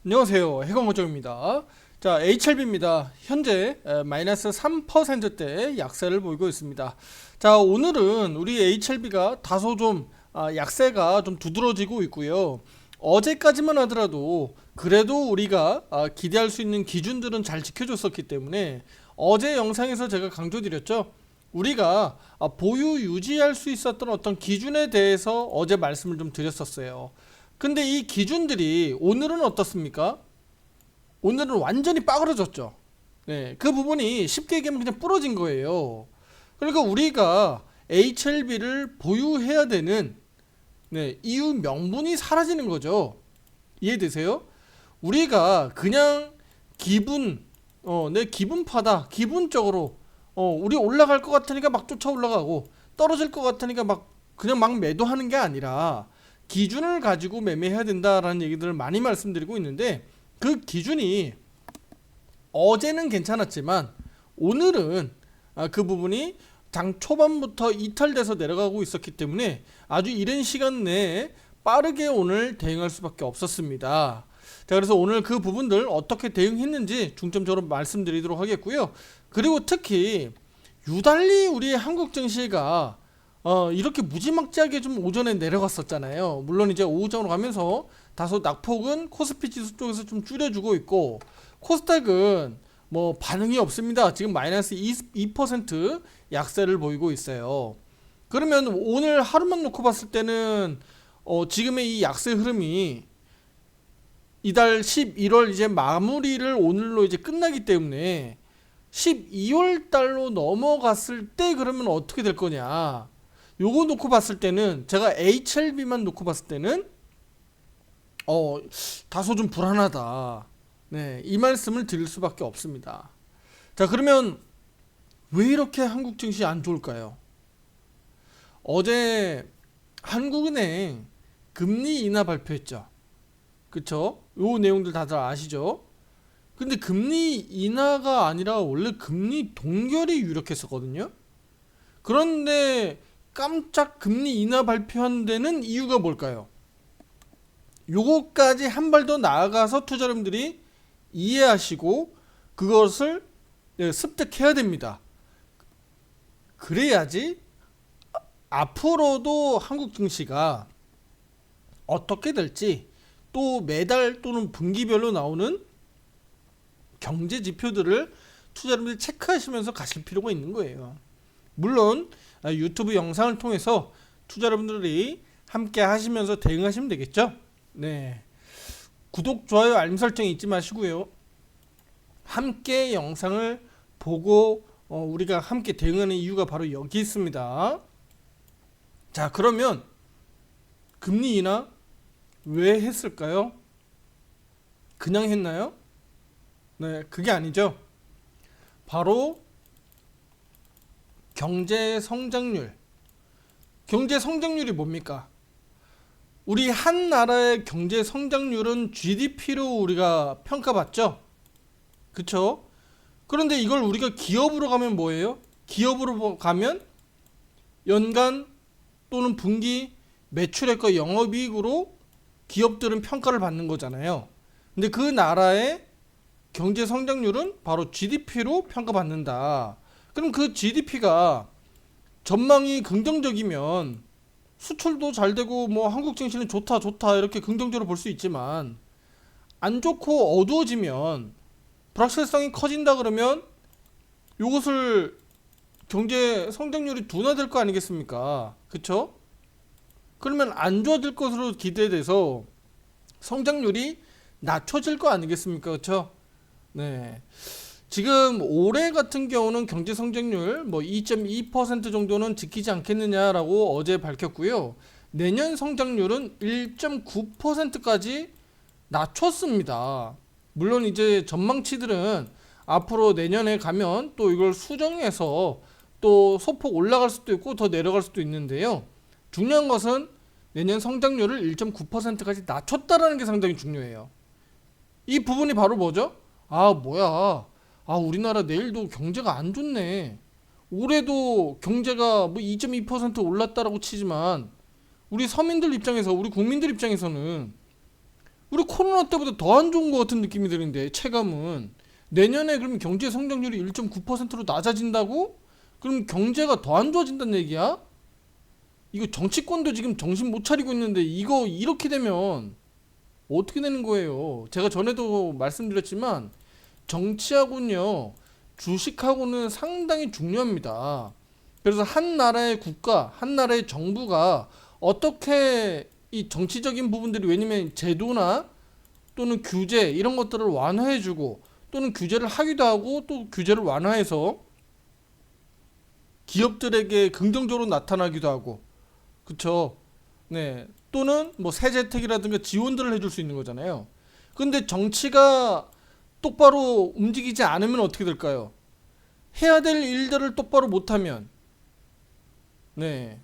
안녕하세요. 해공호정입니다. 자, HLB입니다. 현재 마이너스 3%대 약세를 보이고 있습니다. 자, 오늘은 우리 HLB가 다소 좀 약세가 좀 두드러지고 있고요. 어제까지만 하더라도 그래도 우리가 기대할 수 있는 기준들은 잘 지켜줬었기 때문에 어제 영상에서 제가 강조드렸죠. 우리가 보유 유지할 수 있었던 어떤 기준에 대해서 어제 말씀을 좀 드렸었어요. 근데 이 기준들이 오늘은 어떻습니까? 오늘은 완전히 빠그러졌죠. 네, 그 부분이 쉽게 얘기하면 그냥 부러진 거예요. 그러니까 우리가 HLB를 보유해야 되는 이유 명분이 사라지는 거죠. 이해되세요? 우리가 그냥 내 기분파다. 기분적으로 우리 올라갈 것 같으니까 막 쫓아 올라가고 떨어질 것 같으니까 막 그냥 막 매도하는 게 아니라 기준을 가지고 매매해야 된다라는 얘기들을 많이 말씀드리고 있는데 그 기준이 어제는 괜찮았지만 오늘은 그 부분이 장 초반부터 이탈돼서 내려가고 있었기 때문에 아주 이른 시간 내에 빠르게 오늘 대응할 수밖에 없었습니다. 자, 그래서 오늘 그 부분들 어떻게 대응했는지 중점적으로 말씀드리도록 하겠고요. 그리고 특히 유달리 우리 한국 증시가 이렇게 무지막지하게 좀 오전에 내려갔었잖아요. 물론 이제 오후장으로 가면서 다소 낙폭은 코스피 지수 쪽에서 좀 줄여주고 있고 코스닥은 뭐 반응이 없습니다. 지금 마이너스 2% 약세를 보이고 있어요. 그러면 오늘 하루만 놓고 봤을 때는 지금의 이 약세 흐름이 이달 11월 이제 마무리를 오늘로 이제 끝나기 때문에 12월 달로 넘어갔을 때 그러면 어떻게 될 거냐? 요거 놓고 봤을 때는 제가 HLB만 놓고 봤을 때는 다소 좀 불안하다. 네, 이 말씀을 드릴 수밖에 없습니다. 자, 그러면 왜 이렇게 한국 증시 안 좋을까요? 어제 한국은행 금리 인하 발표했죠. 그쵸? 요 내용들 다들 아시죠? 근데 금리 인하가 아니라 원래 금리 동결이 유력했었거든요. 그런데 깜짝 금리 인하 발표한 데는 이유가 뭘까요? 요거까지 한 발 더 나아가서 투자자분들이 이해하시고 그것을 습득해야 됩니다. 그래야지 앞으로도 한국 증시가 어떻게 될지 또 매달 또는 분기별로 나오는 경제 지표들을 투자자분들이 체크하시면서 가실 필요가 있는 거예요. 물론 유튜브 영상을 통해서 투자자분들이 함께 하시면서 대응하시면 되겠죠. 네, 구독, 좋아요, 알림 설정 잊지 마시고요. 함께 영상을 보고 우리가 함께 대응하는 이유가 바로 여기 있습니다. 자, 그러면 금리 인하 왜 했을까요? 그냥 했나요? 네, 그게 아니죠. 바로 경제 성장률. 경제 성장률이 뭡니까? 우리 한 나라의 경제 성장률은 GDP로 우리가 평가받죠. 그쵸? 그런데 이걸 우리가 기업으로 가면 뭐예요? 기업으로 가면 연간 또는 분기 매출액과 영업이익으로 기업들은 평가를 받는 거잖아요. 근데 그 나라의 경제 성장률은 바로 GDP로 평가받는다. 그럼 그 GDP가 전망이 긍정적이면 수출도 잘 되고 뭐 한국 증시는 좋다 이렇게 긍정적으로 볼 수 있지만 안 좋고 어두워지면 불확실성이 커진다 그러면 이것을 경제 성장률이 둔화될 거 아니겠습니까? 그쵸? 그러면 안 좋아질 것으로 기대돼서 성장률이 낮춰질 거 아니겠습니까? 그쵸? 네. 지금 올해 같은 경우는 경제 성장률 뭐 2.2% 정도는 지키지 않겠느냐라고 어제 밝혔고요. 내년 성장률은 1.9%까지 낮췄습니다. 물론 이제 전망치들은 앞으로 내년에 가면 또 이걸 수정해서 또 소폭 올라갈 수도 있고 더 내려갈 수도 있는데요. 중요한 것은 내년 성장률을 1.9%까지 낮췄다라는 게 상당히 중요해요. 이 부분이 바로 뭐죠? 우리나라 내일도 경제가 안 좋네. 올해도 경제가 뭐 2.2% 올랐다라고 치지만 우리 서민들 입장에서 우리 국민들 입장에서는 우리 코로나 때보다 더 안 좋은 것 같은 느낌이 드는데 체감은 내년에 그럼 경제 성장률이 1.9%로 낮아진다고? 그럼 경제가 더 안 좋아진다는 얘기야? 이거 정치권도 지금 정신 못 차리고 있는데 이거 이렇게 되면 어떻게 되는 거예요? 제가 전에도 말씀드렸지만 정치하고는요 주식하고는 상당히 중요합니다. 그래서 한 나라의 국가, 한 나라의 정부가 어떻게 이 정치적인 부분들이 왜냐면 제도나 또는 규제 이런 것들을 완화해주고 또는 규제를 하기도 하고 또 규제를 완화해서 기업들에게 긍정적으로 나타나기도 하고 그쵸? 네. 또는 뭐 세제 혜택이라든가 지원들을 해줄 수 있는 거잖아요. 근데 정치가 똑바로 움직이지 않으면 어떻게 될까요? 해야 될 일들을 똑바로 못하면 네.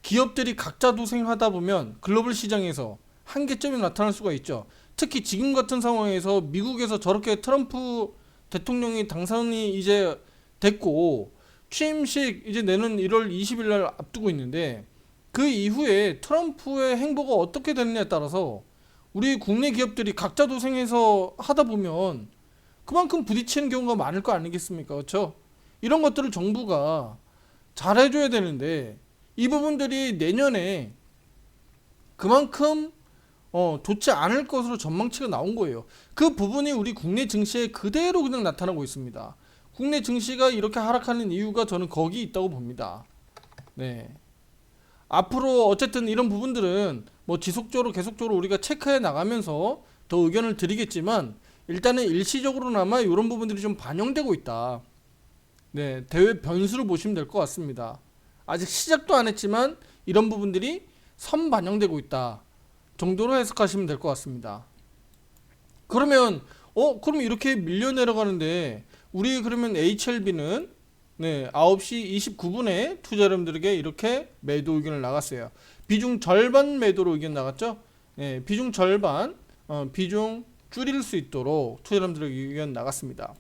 기업들이 각자 도생하다 보면 글로벌 시장에서 한계점이 나타날 수가 있죠. 특히 지금 같은 상황에서 미국에서 저렇게 트럼프 대통령이 당선이 이제 됐고 취임식 이제 내년 1월 20일 날 앞두고 있는데 그 이후에 트럼프의 행보가 어떻게 되느냐에 따라서 우리 국내 기업들이 각자 도생해서 하다 보면 그만큼 부딪히는 경우가 많을 거 아니겠습니까? 그렇죠? 이런 것들을 정부가 잘해줘야 되는데 이 부분들이 내년에 그만큼 좋지 않을 것으로 전망치가 나온 거예요. 그 부분이 우리 국내 증시에 그대로 그냥 나타나고 있습니다. 국내 증시가 이렇게 하락하는 이유가 저는 거기 있다고 봅니다. 네. 앞으로 어쨌든 이런 부분들은 뭐 지속적으로 계속적으로 우리가 체크해 나가면서 더 의견을 드리겠지만 일단은 일시적으로나마 이런 부분들이 좀 반영되고 있다. 네, 대외 변수를 보시면 될 것 같습니다. 아직 시작도 안 했지만 이런 부분들이 선반영되고 있다 정도로 해석하시면 될 것 같습니다. 그러면 그럼 이렇게 밀려 내려가는데 우리 그러면 HLB는 네, 9시 29분에 투자자분들에게 이렇게 매도 의견을 나갔어요. 비중 절반 매도로 의견 나갔죠? 네, 비중 절반 비중 줄일 수 있도록 투자자분들에게 의견 나갔습니다.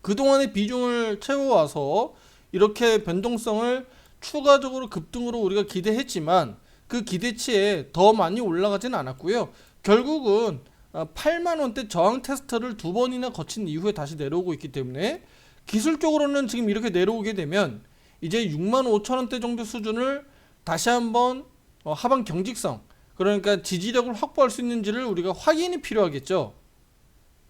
그동안의 비중을 채워와서 이렇게 변동성을 추가적으로 급등으로 우리가 기대했지만 그 기대치에 더 많이 올라가지는 않았고요. 결국은 8만원대 저항 테스트를 두 번이나 거친 이후에 다시 내려오고 있기 때문에 기술적으로는 지금 이렇게 내려오게 되면 이제 65,000원대 정도 수준을 다시 한번 하방 경직성 그러니까 지지력을 확보할 수 있는지를 우리가 확인이 필요하겠죠.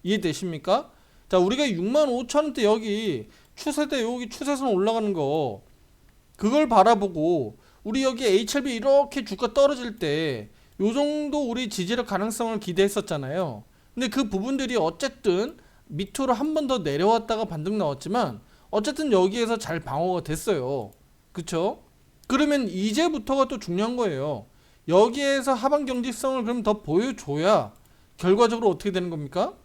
이해되십니까? 자, 우리가 65,000원대 여기 추세대 여기 추세선 올라가는 거 그걸 바라보고 우리 여기 HLB 이렇게 주가 떨어질 때 요정도 우리 지지력 가능성을 기대했었잖아요. 근데 그 부분들이 어쨌든 밑으로 한 번 더 내려왔다가 반등 나왔지만 어쨌든 여기에서 잘 방어가 됐어요. 그쵸? 그러면 이제부터가 또 중요한 거예요. 여기에서 하방 경직성을 그럼 더 보여줘야 결과적으로 어떻게 되는 겁니까?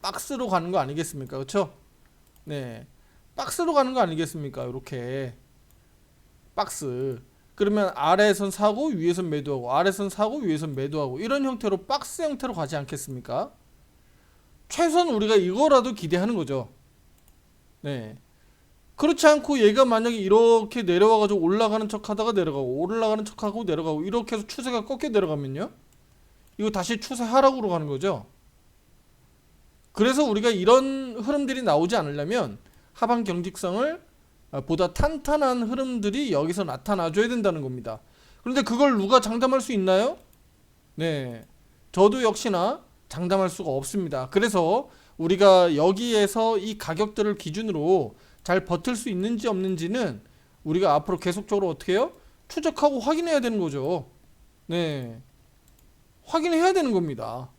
박스로 가는 거 아니겠습니까? 그쵸? 네. 박스로 가는 거 아니겠습니까? 이렇게 박스. 그러면 아래에선 사고 위에선 매도하고 아래에선 사고 위에선 매도하고 이런 형태로 박스 형태로 가지 않겠습니까? 최소한 우리가 이거라도 기대하는 거죠. 네. 그렇지 않고 얘가 만약에 이렇게 내려와가지고 올라가는 척 하다가 내려가고 올라가는 척 하고 내려가고 이렇게 해서 추세가 꺾여 내려가면요 이거 다시 추세 하락으로 가는 거죠. 그래서 우리가 이런 흐름들이 나오지 않으려면 하방 경직성을 보다 탄탄한 흐름들이 여기서 나타나줘야 된다는 겁니다. 그런데 그걸 누가 장담할 수 있나요? 네, 저도 역시나 장담할 수가 없습니다. 그래서 우리가 여기에서 이 가격들을 기준으로 잘 버틸 수 있는지 없는지는 우리가 앞으로 계속적으로 어떻게 해요? 추적하고 확인해야 되는 거죠. 네, 확인해야 되는 겁니다.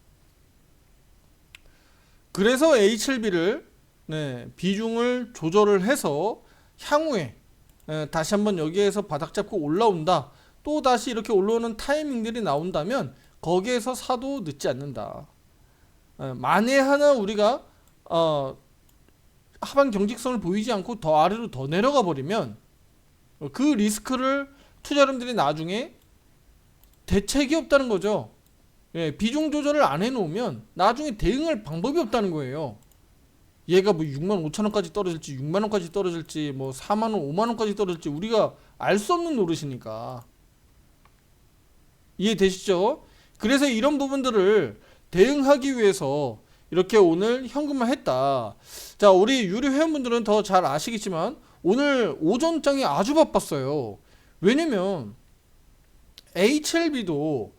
그래서 HLB를 네, 비중을 조절을 해서 향후에 다시 한번 여기에서 바닥 잡고 올라온다. 또 다시 이렇게 올라오는 타이밍들이 나온다면 거기에서 사도 늦지 않는다. 만에 하나 우리가 하방 경직성을 보이지 않고 더 아래로 더 내려가 버리면 그 리스크를 투자자들이 나중에 대책이 없다는 거죠. 예, 비중 조절을 안 해놓으면 나중에 대응할 방법이 없다는 거예요. 얘가 뭐 65,000원까지 떨어질지 6만원까지 떨어질지 뭐 4만원 5만원까지 떨어질지 우리가 알 수 없는 노릇이니까. 이해되시죠? 그래서 이런 부분들을 대응하기 위해서 이렇게 오늘 현금화 했다. 자, 우리 유료 회원분들은 더 잘 아시겠지만 오늘 오전장이 아주 바빴어요. 왜냐면 HLB도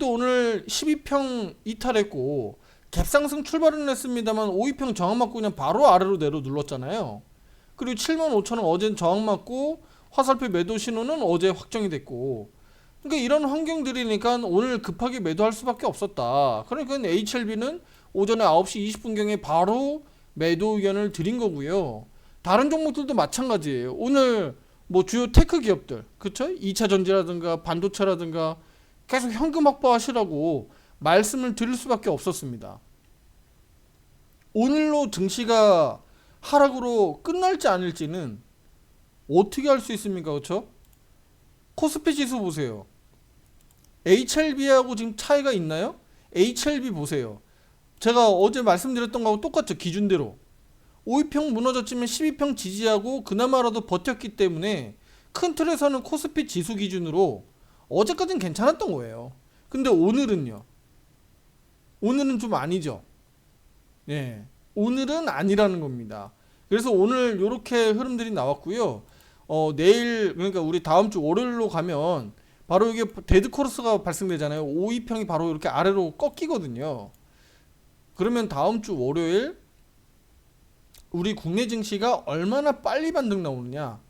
오늘 12평 이탈했고 갭상승 출발은 했습니다만 5위평 저항 맞고 그냥 바로 아래로 내려 눌렀잖아요. 그리고 75,000원 어제는 저항 맞고 화살표 매도 신호는 어제 확정이 됐고, 그러니까 이런 환경들이니까 오늘 급하게 매도할 수밖에 없었다. 그러니까 HLB는 오전에 9시 20분경에 바로 매도 의견을 드린 거고요. 다른 종목들도 마찬가지예요. 오늘 뭐 주요 테크 기업들, 그쵸? 2차 전지라든가 반도체라든가 계속 현금 확보하시라고 말씀을 드릴 수밖에 없었습니다. 오늘로 증시가 하락으로 끝날지 아닐지는 어떻게 할 수 있습니까? 그쵸? 코스피 지수 보세요. HLB하고 지금 차이가 있나요? HLB 보세요. 제가 어제 말씀드렸던 거하고 똑같죠. 기준대로 5위평 무너졌지만 12평 지지하고 그나마라도 버텼기 때문에 큰 틀에서는 코스피 지수 기준으로 어제까지는 괜찮았던 거예요. 근데 오늘은요, 오늘은 좀 아니죠. 예, 오늘은 아니라는 겁니다. 그래서 오늘 이렇게 흐름들이 나왔고요. 내일, 그러니까 우리 다음 주 월요일로 가면 바로 이게 데드 코러스가 발생되잖아요. 5위평이 바로 이렇게 아래로 꺾이거든요. 그러면 다음 주 월요일 우리 국내 증시가 얼마나 빨리 반등 나오느냐,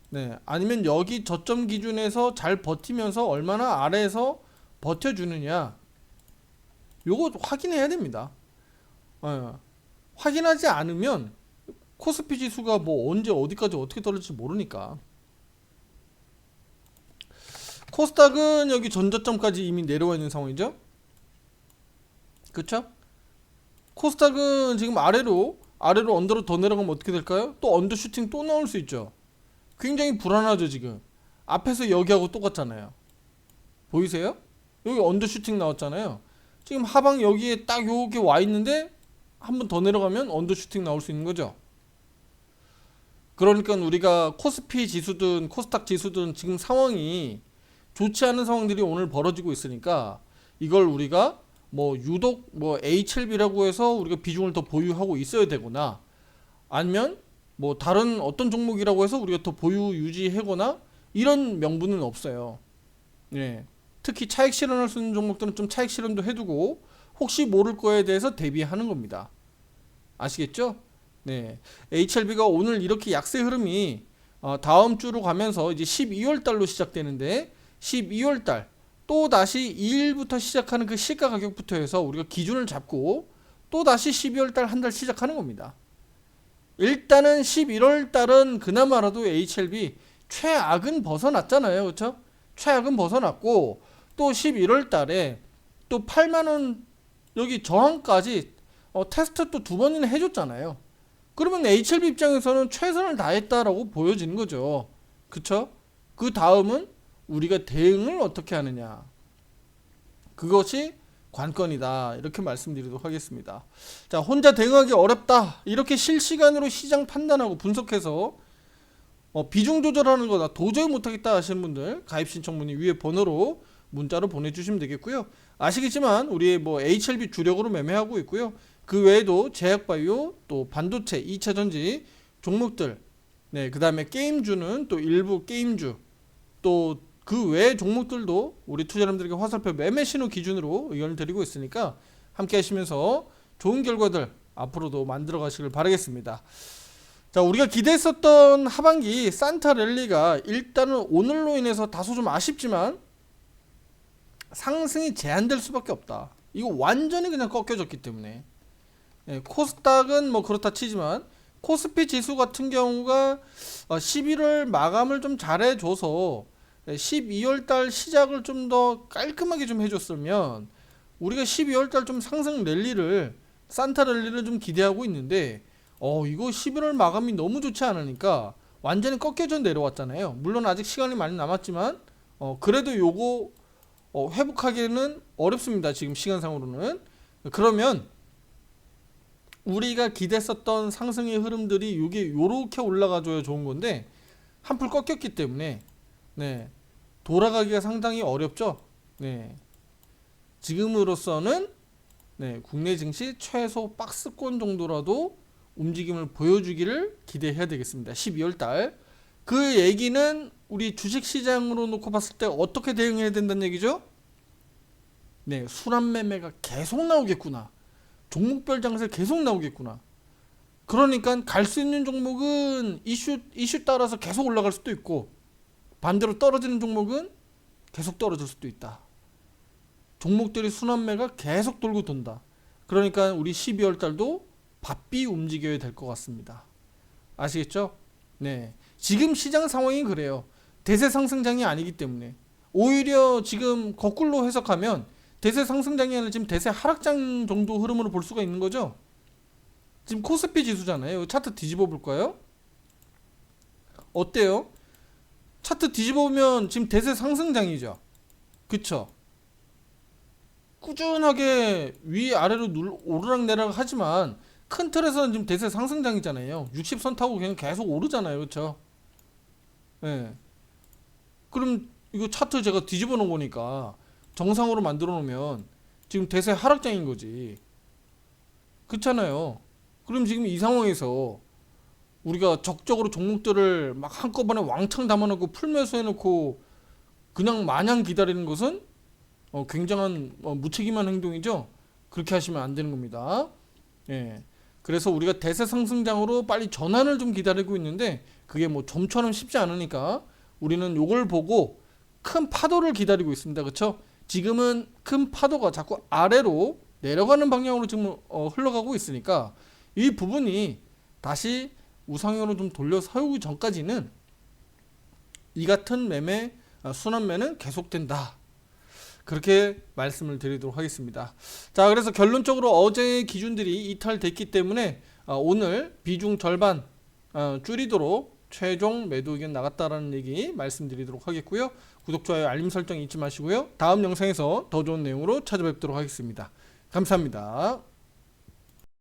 네, 아니면 여기 저점 기준에서 잘 버티면서 얼마나 아래에서 버텨주느냐, 요거 확인해야 됩니다. 확인하지 않으면 코스피 지수가 뭐 언제 어디까지 어떻게 떨어질지 모르니까. 코스닥은 여기 전저점까지 이미 내려와 있는 상황이죠. 그쵸? 코스닥은 지금 아래로 언더로 더 내려가면 어떻게 될까요? 또 언더 슈팅 또 나올 수 있죠. 굉장히 불안하죠. 지금 앞에서 여기하고 똑같잖아요. 보이세요? 여기 언더 슈팅 나왔잖아요. 지금 하방 여기에 딱 요게 와 있는데 한 번 더 내려가면 언더 슈팅 나올 수 있는 거죠. 그러니까 우리가 코스피 지수든 코스닥 지수든 지금 상황이 좋지 않은 상황들이 오늘 벌어지고 있으니까 이걸 우리가 뭐 유독 뭐 HLB라고 해서 우리가 비중을 더 보유하고 있어야 되거나, 아니면 뭐 다른 어떤 종목이라고 해서 우리가 더 보유 유지하거나 이런 명분은 없어요. 예. 특히 차익 실현할 수 있는 종목들은 좀 차익 실현도 해두고 혹시 모를 거에 대해서 대비하는 겁니다. 아시겠죠? 네. HLB가 오늘 이렇게 약세 흐름이 다음 주로 가면서 이제 12월 달로 시작되는데, 12월 달 또 다시 2일부터 시작하는 그 시가 가격부터 해서 우리가 기준을 잡고 또 다시 12월 달 한 달 시작하는 겁니다. 일단은 11월 달은 그나마라도 HLB 최악은 벗어났잖아요. 그렇죠? 최악은 벗어났고 또 11월 달에 또 8만 원 여기 저항까지 테스트 또 두 번이나 해줬잖아요. 그러면 HLB 입장에서는 최선을 다했다라고 보여지는 거죠. 그쵸? 그 다음은 우리가 대응을 어떻게 하느냐, 그것이 관건이다, 이렇게 말씀드리도록 하겠습니다. 자, 혼자 대응하기 어렵다, 이렇게 실시간으로 시장 판단하고 분석해서 비중 조절하는 거다 도저히 못하겠다 하시는 분들 가입 신청 문의 위에 번호로 문자로 보내주시면 되겠고요. 아시겠지만 우리 뭐 HLB 주력으로 매매하고 있고요. 그 외에도 제약바이오, 또 반도체, 2차전지 종목들, 네, 그 다음에 게임주는 또 일부 게임주, 또 그 외의 종목들도 우리 투자자님들에게 화살표 매매 신호 기준으로 의견을 드리고 있으니까 함께 하시면서 좋은 결과들 앞으로도 만들어 가시길 바라겠습니다. 자, 우리가 기대했었던 하반기 산타 랠리가 일단은 오늘로 인해서 다소 좀 아쉽지만 상승이 제한될 수밖에 없다. 이거 완전히 그냥 꺾여졌기 때문에, 코스닥은 뭐 그렇다 치지만 코스피 지수 같은 경우가 11월 마감을 좀 잘해줘서 12월 달 시작을 좀 더 깔끔하게 좀 해줬으면 우리가 12월 달 좀 상승 랠리를, 산타 랠리를 좀 기대하고 있는데 이거 11월 마감이 너무 좋지 않으니까 완전히 꺾여져 내려왔잖아요. 물론 아직 시간이 많이 남았지만 그래도 요거 회복하기는 어렵습니다. 지금 시간상으로는. 그러면 우리가 기대했었던 상승의 흐름들이 요게 요렇게 올라가줘야 좋은 건데 한풀 꺾였기 때문에, 네, 돌아가기가 상당히 어렵죠. 네. 지금으로서는 국내 증시 최소 박스권 정도라도 움직임을 보여주기를 기대해야 되겠습니다. 12월달 그 얘기는 우리 주식시장으로 놓고 봤을 때 어떻게 대응해야 된다는 얘기죠? 순환매매가 계속 나오겠구나. 종목별 장세 계속 나오겠구나. 그러니까 갈 수 있는 종목은 이슈 따라서 계속 올라갈 수도 있고, 반대로 떨어지는 종목은 계속 떨어질 수도 있다. 종목들이 순환매가 계속 돌고 돈다. 그러니까 우리 12월 달도 바삐 움직여야 될 것 같습니다. 아시겠죠? 지금 시장 상황이 그래요. 대세 상승장이 아니기 때문에. 오히려 지금 거꾸로 해석하면 대세 상승장이 아니라 지금 대세 하락장 정도 흐름으로 볼 수가 있는 거죠. 지금 코스피 지수잖아요. 차트 뒤집어 볼까요? 어때요? 차트 뒤집어 보면 지금 대세 상승장이죠. 그쵸? 꾸준하게 위아래로 오르락내리락 하지만 큰 틀에서는 지금 대세 상승장이잖아요. 60선 타고 그냥 계속 오르잖아요. 그쵸? 그럼 이거 차트 제가 뒤집어 놓은 거니까 정상으로 만들어 놓으면 지금 대세 하락장인 거지. 그렇잖아요. 그럼 지금 이 상황에서 우리가 적극적으로 종목들을 막 한꺼번에 왕창 담아놓고 풀매수 해놓고 그냥 마냥 기다리는 것은 굉장한 무책임한 행동이죠. 그렇게 하시면 안 되는 겁니다. 그래서 우리가 대세 상승장으로 빨리 전환을 좀 기다리고 있는데 그게 뭐 좀처럼 쉽지 않으니까 우리는 요걸 보고 큰 파도를 기다리고 있습니다. 그렇죠? 지금은 큰 파도가 자꾸 아래로 내려가는 방향으로 지금 흘러가고 있으니까 이 부분이 다시 우상향으로 좀 돌려 세우기 전까지는 이 같은 매매 순환매는 계속된다. 그렇게 말씀을 드리도록 하겠습니다. 자, 그래서 결론적으로 어제의 기준들이 이탈됐기 때문에 오늘 비중 절반 줄이도록 최종 매도 의견 나갔다라는 얘기 말씀드리도록 하겠고요. 구독, 좋아요, 알림 설정 잊지 마시고요. 다음 영상에서 더 좋은 내용으로 찾아뵙도록 하겠습니다. 감사합니다.